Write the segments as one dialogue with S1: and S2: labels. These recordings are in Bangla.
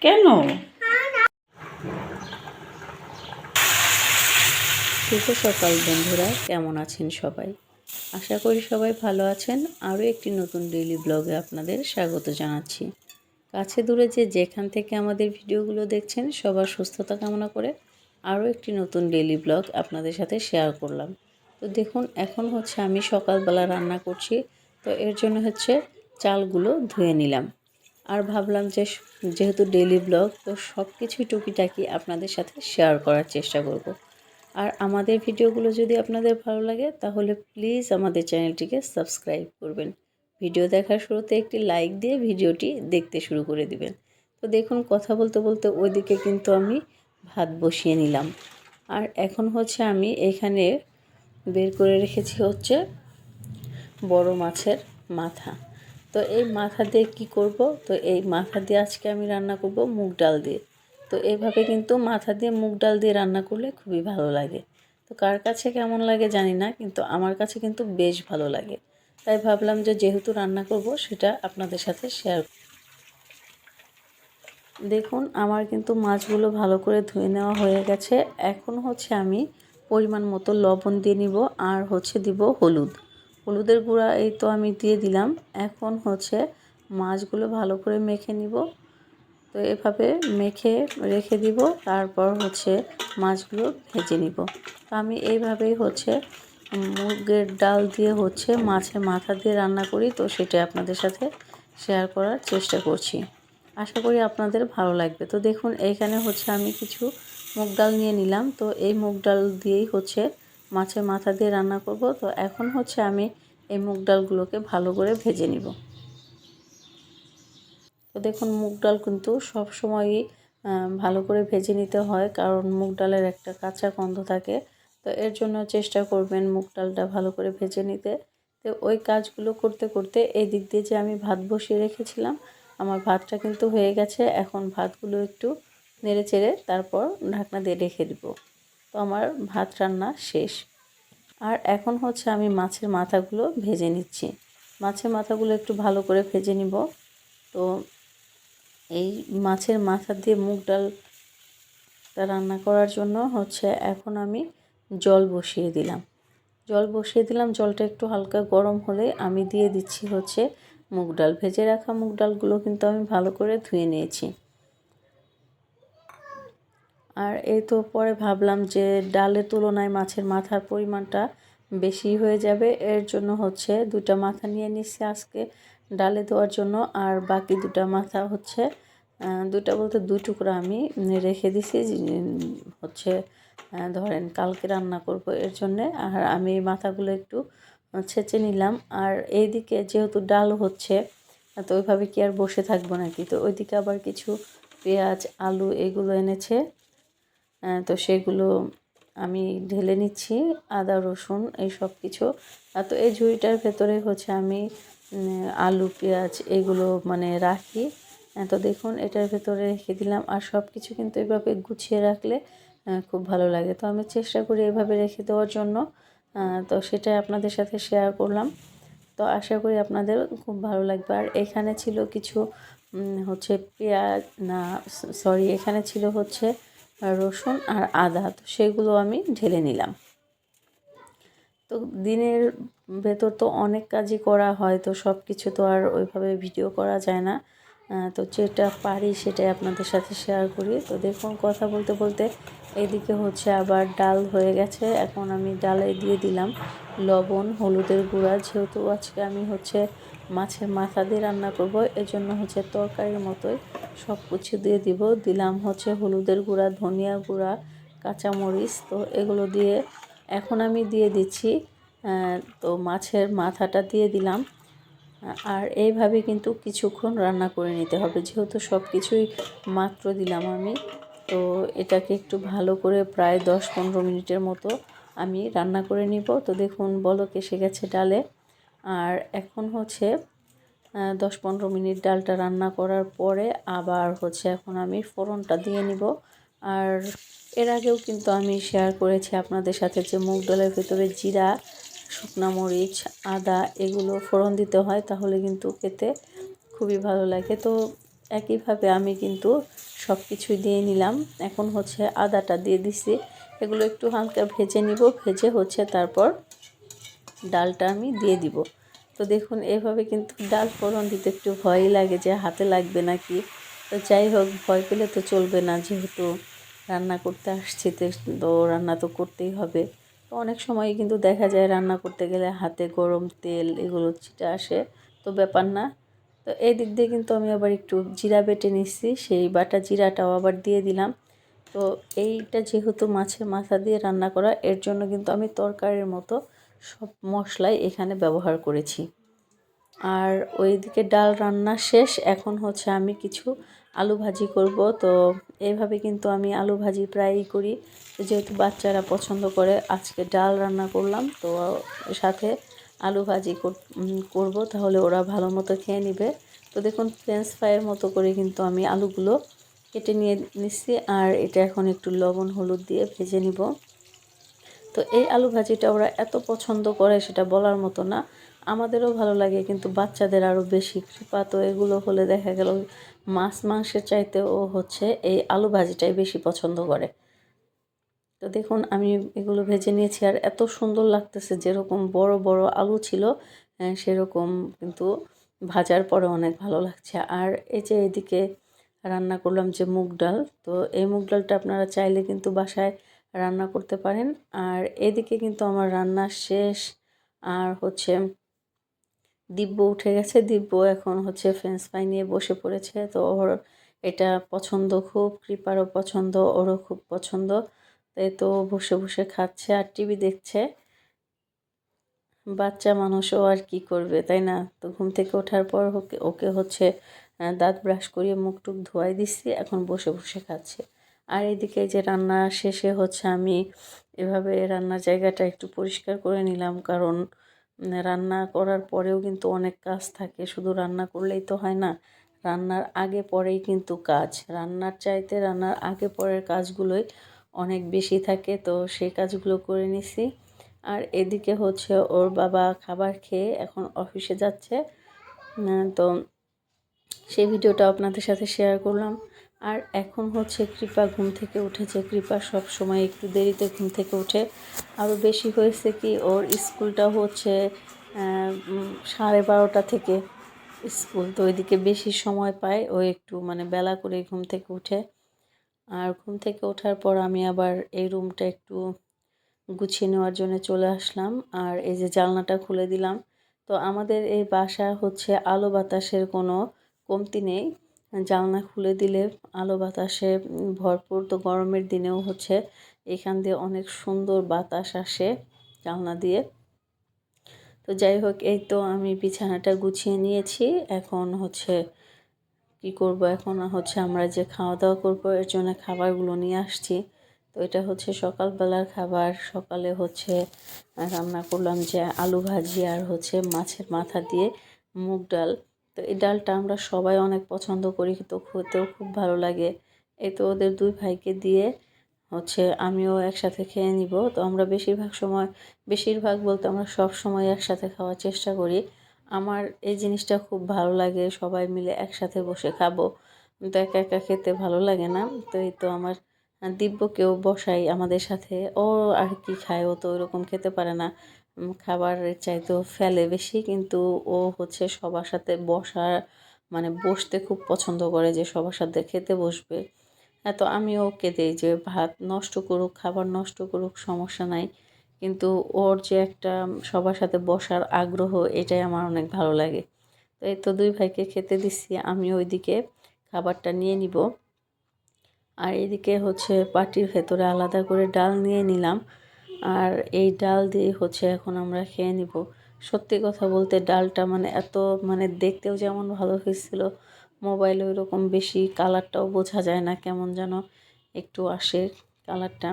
S1: কেন? শুভ সকাল বন্ধুরা, কেমন আছেন সবাই? আশা করি সবাই ভালো আছেন। আরও একটি নতুন ডেইলি ব্লগে আপনাদের স্বাগত জানাচ্ছি। কাছে দূরে যেখান থেকে আমাদের ভিডিওগুলো দেখছেন, সবার সুস্থতা কামনা করে আরও একটি নতুন ডেইলি ব্লগ আপনাদের সাথে শেয়ার করলাম। তো দেখুন, এখন হচ্ছে আমি সকালবেলা রান্না করছি। তো এর জন্য হচ্ছে চালগুলো ধুয়ে নিলাম। আর ভাবলাম যে যেহেতু ডেইলি ব্লগ, তো সব কিছুই টুকিটাকি আপনাদের সাথে শেয়ার করার চেষ্টা করব। আর আমাদের ভিডিওগুলো যদি আপনাদের ভালো লাগে তাহলে প্লিজ আমাদের চ্যানেলটিকে সাবস্ক্রাইব করবেন। ভিডিও দেখার শুরুতে একটি লাইক দিয়ে ভিডিওটি দেখতে শুরু করে দিবেন। তো দেখুন, কথা বলতে বলতে ওইদিকে কিন্তু আমি ভাত বসিয়ে নিলাম। আর এখন হচ্ছে আমি এখানে বের করে রেখেছি হচ্ছে বড় মাছের মাথা। তো এই মাথা দিয়ে কী করব? তো এই মাথা দিয়ে আজকে আমি রান্না করব মুগ ডাল দিয়ে। তো এইভাবে কিন্তু মাথা দিয়ে মুগ ডাল দিয়ে রান্না করলে খুবই ভালো লাগে। তো কার কাছে কেমন লাগে জানি না, কিন্তু আমার কাছে কিন্তু বেশ ভালো লাগে। তাই ভাবলাম যে যেহেতু রান্না করব সেটা আপনাদের সাথে শেয়ার। দেখুন, আমার কিন্তু মাছগুলো ভালো করে ধুয়ে নেওয়া হয়ে গেছে। এখন হচ্ছে আমি পরিমাণ মতো লবণ দিয়ে নিব, আর হচ্ছে দিব হলুদের গুঁড়া। এই তো আমি দিয়ে দিলাম। এখন হচ্ছে মাছগুলো ভালো করে মেখে নিব। তো এভাবে মেখে রেখে দিব, তারপর হচ্ছে মাছগুলো ভেজে নিব। তো আমি এইভাবেই হচ্ছে মুগের ডাল দিয়ে হচ্ছে মাছের মাথা দিয়ে রান্না করি। তো সেটা আপনাদের সাথে শেয়ার করার চেষ্টা করছি। আশা করি আপনাদের ভালো লাগবে। তো দেখুন, এইখানে হচ্ছে আমি কিছু মুগ ডাল নিয়ে নিলাম। তো এই মুগ ডাল দিয়েই হচ্ছে মাছের মাথা দিয়ে রান্না করব। তো এখন হচ্ছে আমি এই মুগ ডালগুলোকে ভালো করে ভেজে নিব। তো দেখুন, মুগ ডাল কিন্তু সব সময়ই ভালো করে ভেজে নিতে হয়, কারণ মুগ ডালের একটা কাঁচা গন্ধ থাকে। তো এর জন্য চেষ্টা করবেন মুগ ডালটা ভালো করে ভেজে নিতে। তো ওই কাজগুলো করতে করতে এই দিক দিয়ে যে আমি ভাত বসিয়ে রেখেছিলাম, আমার ভাতটা কিন্তু হয়ে গেছে। এখন ভাতগুলো একটু নেড়ে চেড়ে তারপর ঢাকনা দিয়ে রেখে দিব। তো আমার ভাত রান্না শেষ। আর এখন হচ্ছে আমি মাছের মাথাগুলো ভেজে নিচ্ছি। মাছের মাথাগুলো একটু ভালো করে ভেজে নিব। তো এই মাছের মাথা দিয়ে মুগ ডালটা রান্না করার জন্য হচ্ছে এখন আমি জল বসিয়ে দিলাম। জলটা একটু হালকা গরম হলে আমি দিয়ে দিচ্ছি হচ্ছে মুগ ডাল। ভেজে রাখা মুগ ডালগুলো কিন্তু আমি ভালো করে ধুয়ে নিয়েছি। আর এই তো পরে ভাবলাম যে ডালের তুলনায় মাছের মাথার পরিমাণটা বেশি হয়ে যাবে, এর জন্য হচ্ছে দুটা মাথা নিয়ে নিচ্ছি আজকে ডালে দেওয়ার জন্য। আর বাকি দুটা মাথা হচ্ছে দুটা বলতে দুই টুকরা আমি রেখে দিছি হচ্ছে ধরেন কালকে রান্না করব এর জন্যে। আর আমি এই মাথাগুলো একটু ছেঁচে নিলাম। আর এইদিকে যেহেতু ডাল হচ্ছে, তো ওইভাবে কি আর বসে থাকবো নাকি? তো ওইদিকে আবার কিছু পেঁয়াজ আলু এগুলো এনেছে। তো সেগুলো আমি ঢেলে নিচ্ছি, আদা রসুন এই সব কিছু। তো এই ঝুড়িটার ভেতরে হচ্ছে আমি আলু পেঁয়াজ এগুলো মানে রাখি। তো দেখুন, এটার ভেতরে রেখে দিলাম। আর সব কিছু কিন্তু এভাবে গুছিয়ে রাখলে খুব ভালো লাগে। তো আমি চেষ্টা করি এভাবে রেখে দেওয়ার জন্য। তো সেটাই আপনাদের সাথে শেয়ার করলাম। তো আশা করি আপনাদের খুব ভালো লাগবে। আর এখানে ছিল কিছু হচ্ছে পেঁয়াজ না, সরি, এখানে ছিল হচ্ছে রসুন আর আদা। তো সেগুলো আমি ঢেলে নিলাম। তো দিনের ভেতর তো অনেক কাজই করা হয়, তো সব কিছু তো আর ওইভাবে ভিডিও করা যায় না। তো যেটা পারি সেটাই আপনাদের সাথে শেয়ার করি। তো দেখুন, কথা বলতে বলতে এইদিকে হচ্ছে আবার ডাল হয়ে গেছে। এখন আমি ডালে দিয়ে দিলাম লবণ হলুদের গুঁড়া। যেহেতু আজকে আমি হচ্ছে মাছের মাথা দিয়ে রান্না করব, এজন্য হচ্ছে তরকারির মতোই সব কিছু দিয়ে দিলাম হচ্ছে হলুদের গুঁড়া, ধনিয়া গুঁড়া, কাঁচামরিচ। তো এগুলো দিয়ে এখন আমি দিয়ে দিচ্ছি তো মাছের মাথাটা দিয়ে দিলাম। আর এইভাবে কিন্তু কিছুক্ষণ রান্না করে নিতে হবে, যেহেতু সব কিছুই মাত্র দিলাম আমি। তো এটাকে একটু ভালো করে প্রায় 10-15 মিনিটের মতো আমি রান্না করে নিব। তো দেখুন, বলক এসে গেছে ডালে। আর এখন হচ্ছে 10-15 মিনিট ডালটা রান্না করার পরে আবার হচ্ছে এখন আমি ফোড়নটা দিয়ে নিব। আর এর আগেও কিন্তু আমি শেয়ার করেছি আপনাদের সাথে যে মুগ ডালের ভেতরে জিরা, শুকনা মরিচ, আদা এগুলো ফোড়ন দিতে হয়, তাহলে কিন্তু খেতে খুবই ভালো লাগে। তো একইভাবে আমি কিন্তু সব কিছুই দিয়ে নিলাম। এখন হচ্ছে আদাটা দিয়ে দিছি, এগুলো একটু হালকা ভেজে নিব, ভেজে হচ্ছে তারপর ডালটা আমি দিয়ে দিব। তো দেখুন এভাবে কিন্তু ডাল ফোড়ন দিতে একটু ভয়ই লাগে যে হাতে লাগবে নাকি। তো যাই হোক, ভয় পেলে তো চলবে না, যেহেতু রান্না করতে আসছি তো রান্না তো করতেই হবে। তো অনেক সময় কিন্তু দেখা যায় রান্না করতে গেলে হাতে গরম তেল এগুলো ছিটে আসে, তো ব্যাপার না। তো এই দিক দিয়ে কিন্তু আমি আবার একটু জিরা বেটে নিচ্ছি, সেই বাটা জিরাটাও আবার দিয়ে দিলাম। তো এইটা যেহেতু মাছের মাথা দিয়ে রান্না করা, এর জন্য কিন্তু আমি তরকারির মতো সব মশলাই এখানে ব্যবহার করেছি। আর ওইদিকে ডাল রান্না শেষ, এখন হচ্ছে আমি কিছু আলু ভাজি করব। তো এইভাবে কিন্তু আমি আলু ভাজি প্রায়ই করি, যেহেতু বাচ্চারা পছন্দ করে। আজকে ডাল রান্না করলাম, তো সাথে আলু ভাজি করব, তাহলে ওরা ভালো মতো খেয়ে নেবে। তো দেখুন ফ্রেঞ্চ ফ্রাইয়ের মতো করে কিন্তু আমি আলুগুলো কেটে নিয়ে নিচ্ছি, আর এটা এখন একটু লবণ হলুদ দিয়ে ভেজে নিব। তো এই আলু ভাজিটা ওরা এত পছন্দ করে সেটা বলার মতো না। আমাদেরও ভালো লাগে, কিন্তু বাচ্চাদের আরও বেশি কৃপা। তো এগুলো হলে দেখা গেল মাছ মাংসের চাইতেও হচ্ছে এই আলু ভাজিটাই বেশি পছন্দ করে। তো দেখুন আমি এগুলো ভেজে নিয়েছি, আর এত সুন্দর লাগতেছে, যেরকম বড় বড় আলু ছিল সেরকম কিন্তু ভাজার পরে অনেক ভালো লাগছে। আর এই যে এদিকে রান্না করলাম যে মুগ ডাল, তো এই মুগ ডালটা আপনারা চাইলে কিন্তু বাসায় রান্না করতে পারেন। আর এদিকে কিন্তু আমার রান্না শেষ, আর হচ্ছে দিব্য উঠে গেছে। দিব্য এখন হচ্ছে ফ্রেঞ্চ ফ্রাই নিয়ে বসে পড়েছে। তো ওর এটা পছন্দ খুব, কৃপারও পছন্দ, ওরও খুব পছন্দ। তাই তো বসে বসে খাচ্ছে আর টিভি দেখছে। বাচ্চা মানুষও আর কি করবে, তাই না? তো ঘুম থেকে ওঠার পর ওকে ওকে হচ্ছে দাঁত ব্রাশ করিয়ে মুখ টুক ধোয়াই দিচ্ছি, এখন বসে বসে খাচ্ছে। আর এদিকে যে রান্না শেষে হচ্ছে আমি এভাবে রান্নার জায়গাটা একটু পরিষ্কার করে নিলাম, কারণ রান্না করার পরেও কিন্তু অনেক কাজ থাকে, শুধু রান্না করলেই তো হয় না। রান্নার আগে পরেই কিন্তু কাজ, রান্নার চাইতে রান্নার আগে পরের কাজগুলোই অনেক বেশি থাকে, তো সেই কাজগুলো করে নিছি। আর এদিকে হচ্ছে ওর বাবা খাবার খেয়ে এখন অফিসে যাচ্ছে। তো সেই ভিডিওটা আপনাদের সাথে শেয়ার করলাম। আর এখন হচ্ছে কৃপা ঘুম থেকে উঠেছে। কৃপা সব সময় একটু দেরিতে ঘুম থেকে উঠে, আরও বেশি হয়েছে কি ওর স্কুলটা হচ্ছে 12:30 থেকে স্কুল, তো ওইদিকে বেশি সময় পায়, ও একটু মানে বেলা করে ঘুম থেকে উঠে। আর ঘুম থেকে ওঠার পর আমি আবার এই রুমটা একটু গুছিয়ে নেওয়ার জন্য চলে আসলাম, আর এই যে জানলাটা খুলে দিলাম। তো আমাদের এই বাসা হচ্ছে আলো বাতাসের কোনো কমতি নেই, জানলা খুলে দিলে আলো বাতাসে ভরপুর। তো গরমের দিনেও হচ্ছে এখান দিয়ে অনেক সুন্দর বাতাস আসে জানলা দিয়ে। তো যাই হোক, এই তো আমি বিছানাটা গুছিয়ে নিয়েছি। এখন হচ্ছে কি করব, এখন হচ্ছে আমরা যে খাওয়া দাওয়া করবো এর জন্য খাবারগুলো নিয়ে আসছি। তো এটা হচ্ছে সকালবেলার খাবার। সকালে হচ্ছে রান্না করলাম যে আলু ভাজি, আর হচ্ছে মাছের মাথা দিয়ে মুগ ডাল। তো এই ডালটা আমরা সবাই অনেক পছন্দ করি, তো খেতেও খুব ভালো লাগে। এই তো ওদের দুই ভাইকে দিয়ে হচ্ছে আমিও একসাথে খেয়ে নিব। তো আমরা বেশিরভাগ বলতে আমরা সব সময় একসাথে খাওয়ার চেষ্টা করি। আমার এই জিনিসটা খুব ভালো লাগে, সবাই মিলে একসাথে বসে খাবো। তো একা একা খেতে ভালো লাগে না। তো এই তো আমার দিব্যকেও বসাই আমাদের সাথে। ও আর কি খায়, ও তো ওরকম খেতে পারে না, খাবারের চাইতেও ফেলে বেশি। কিন্তু ও হচ্ছে সবার সাথে মানে বসতে খুব পছন্দ করে, যে সবার সাথে খেতে বসবে। হ্যাঁ, তো আমিও ওকে দেই যে ভাত নষ্ট করুক, খাবার নষ্ট করুক, সমস্যা নাই, কিন্তু ওর যে একটা সবার সাথে বসার আগ্রহ, এটাই আমার অনেক ভালো লাগে। তো এই তো দুই ভাইকে খেতে দিচ্ছি, আমি ওইদিকে খাবারটা নিয়ে নিব। আর এদিকে হচ্ছে পাটির ভেতরে আলাদা করে ডাল নিয়ে নিলাম, আর এই ডাল দিয়ে হচ্ছে এখন আমরা খেয়ে নিব। সত্যি কথা বলতে ডালটা মানে এত মানে দেখতেও যেমন ভালো হয়েছিল, মোবাইলে ওইরকম বেশি কালারটাও বোঝা যায় না, কেমন যেন একটু আসে কালারটা।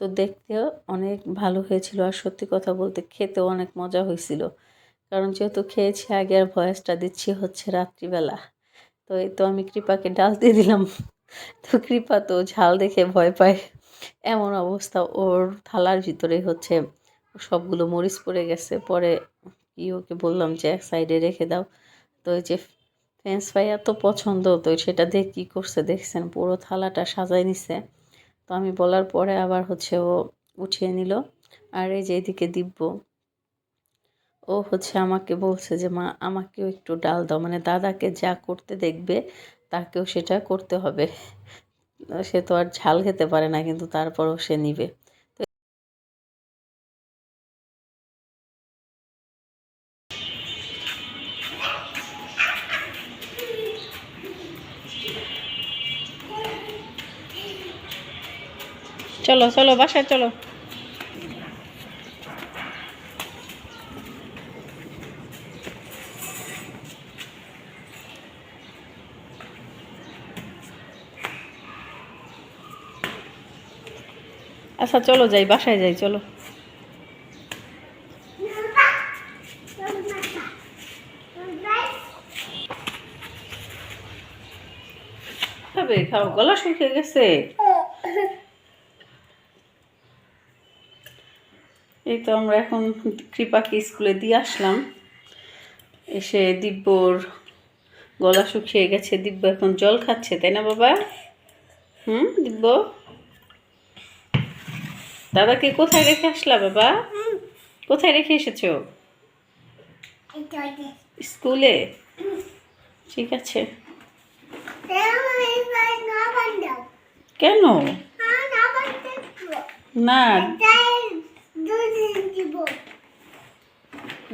S1: তো দেখতেও অনেক ভালো হয়েছিল, আর সত্যি কথা বলতে খেতেও অনেক মজা হয়েছিল। কারণ যেহেতু খেয়েছি আগে, আর ভয়েসটা দিচ্ছি হচ্ছে রাত্রিবেলা। তো এই তো আমি কৃপাকে ডাল দিয়ে দিলাম। তো কৃপা তো ঝাল দেখে ভয় পায়, এমন অবস্থা, ওর থালার ভিতরে হচ্ছে সবগুলো মরিচ পড়ে গেছে। পরে কি ওকে বললাম যে এক সাইডে রেখে দাও। তো ওই যে ফ্রেঞ্চ ফ্রাই এত পছন্দ, তো সেটা দিয়ে কী করছে দেখছেন, পুরো থালাটা সাজায় নিছে। তো আমি বলার পরে আবার হচ্ছে ও উঠিয়ে নিল। আর এই যে এদিকে দিব্য, ও হচ্ছে আমাকে বলছে যে মা আমাকেও একটু ডাল দাও, মানে দাদাকে যা করতে দেখবে তাকেও সেটা করতে হবে। সে তো আর ঝাল খেতে পারে না, কিন্তু তারপরও সে নিবে। চলো চলো বাসায় চলো। আচ্ছা চলো যাই, বাসায় যাই, চলো। খাবে, খাও, গলা শুকিয়ে গেছে। এই তো আমরা এখন কৃপাকে স্কুলে দিয়ে আসলাম। এসে দিব্যর গলা শুকিয়ে গেছে, দিব্য এখন জল খাচ্ছে, তাই না বাবা? দিব্য, দাদাকে কোথায় রেখে আসলা বাবা? কোথায় রেখে এসেছো? স্কুলে। ঠিক আছে। কেন? না,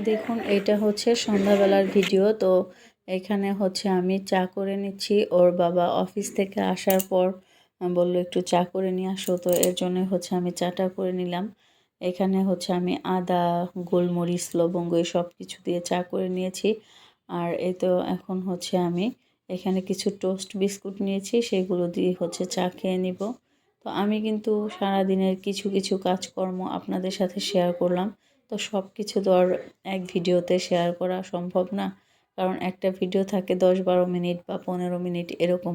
S1: দেখুন এটা হচ্ছে সন্ধ্যাবেলার ভিডিও। তো এখানে হচ্ছে আমি চা করে নিচ্ছি। ওর বাবা অফিস থেকে আসার পর বললো একটু চা করে নিয়ে আসো, তো এর জন্য হচ্ছে আমি চাটা করে নিলাম। এখানে হচ্ছে আমি আদা, গোলমরিচ, লবঙ্গ এই সব কিছু দিয়ে চা করে নিয়েছি। আর এই তো এখন হচ্ছে আমি এখানে কিছু টোস্ট বিস্কুট নিয়েছি, সেগুলো দিয়ে হচ্ছে চা খেয়ে নিব। তো আমি কিন্তু সারাদিনের কিছু কিছু কাজকর্ম আপনাদের সাথে শেয়ার করলাম। তো সব কিছু তো আর এক ভিডিওতে শেয়ার করা সম্ভব না, কারণ একটা ভিডিও থাকে 10-12 মিনিট বা 15 মিনিট এরকম,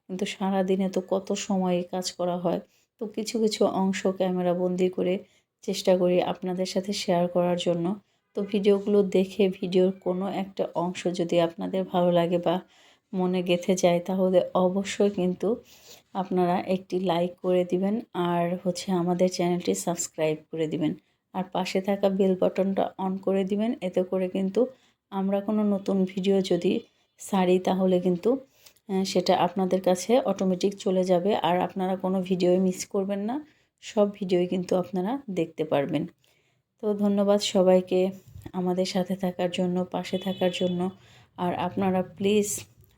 S1: কিন্তু সারাদিনে তো কত সময় কাজ করা হয়। তো কিছু কিছু অংশ ক্যামেরা বন্দি করে চেষ্টা করি আপনাদের সাথে শেয়ার করার জন্য। তো ভিডিওগুলো দেখে ভিডিওর কোনো একটা অংশ যদি আপনাদের ভালো লাগে বা মনে গেঁথে যায়, তাহলে অবশ্যই কিন্তু আপনারা একটি লাইক করে দিবেন, আর হচ্ছে আমাদের চ্যানেলটি সাবস্ক্রাইব করে দিবেন, আর পাশে থাকা বেল বাটনটা অন করে দিবেন। এতে করে কিন্তু আমরা কোনো নতুন ভিডিও যদি ছাড়ি, তাহলে কিন্তু সেটা আপনাদের কাছে অটোমেটিক চলে যাবে, আর আপনারা কোনো ভিডিও মিস করবেন না, সব ভিডিওই কিন্তু আপনারা দেখতে পারবেন। তো ধন্যবাদ সবাইকে আমাদের সাথে থাকার জন্য, পাশে থাকার জন্য। আর আপনারা প্লিজ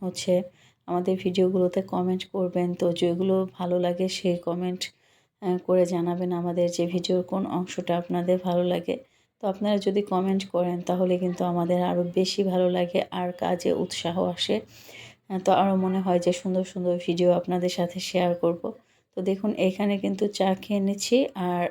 S1: হচ্ছে আমাদের ভিডিওগুলোতে কমেন্ট করবেন। তো যেগুলো ভালো লাগে সেই কমেন্ট করে জানাবেন আমাদের যে ভিডিওর কোন অংশটা আপনাদের ভালো লাগে। তো আপনারা যদি কমেন্ট করেন তাহলে কিন্তু আমাদের আরও বেশি ভালো লাগে, আর কাজে উৎসাহ আসে। তো আরও মনে হয় যে সুন্দর সুন্দর ভিডিও আপনাদের সাথে শেয়ার করব। তো দেখুন এখানে কিন্তু চা খেয়ে নিচ্ছি, আর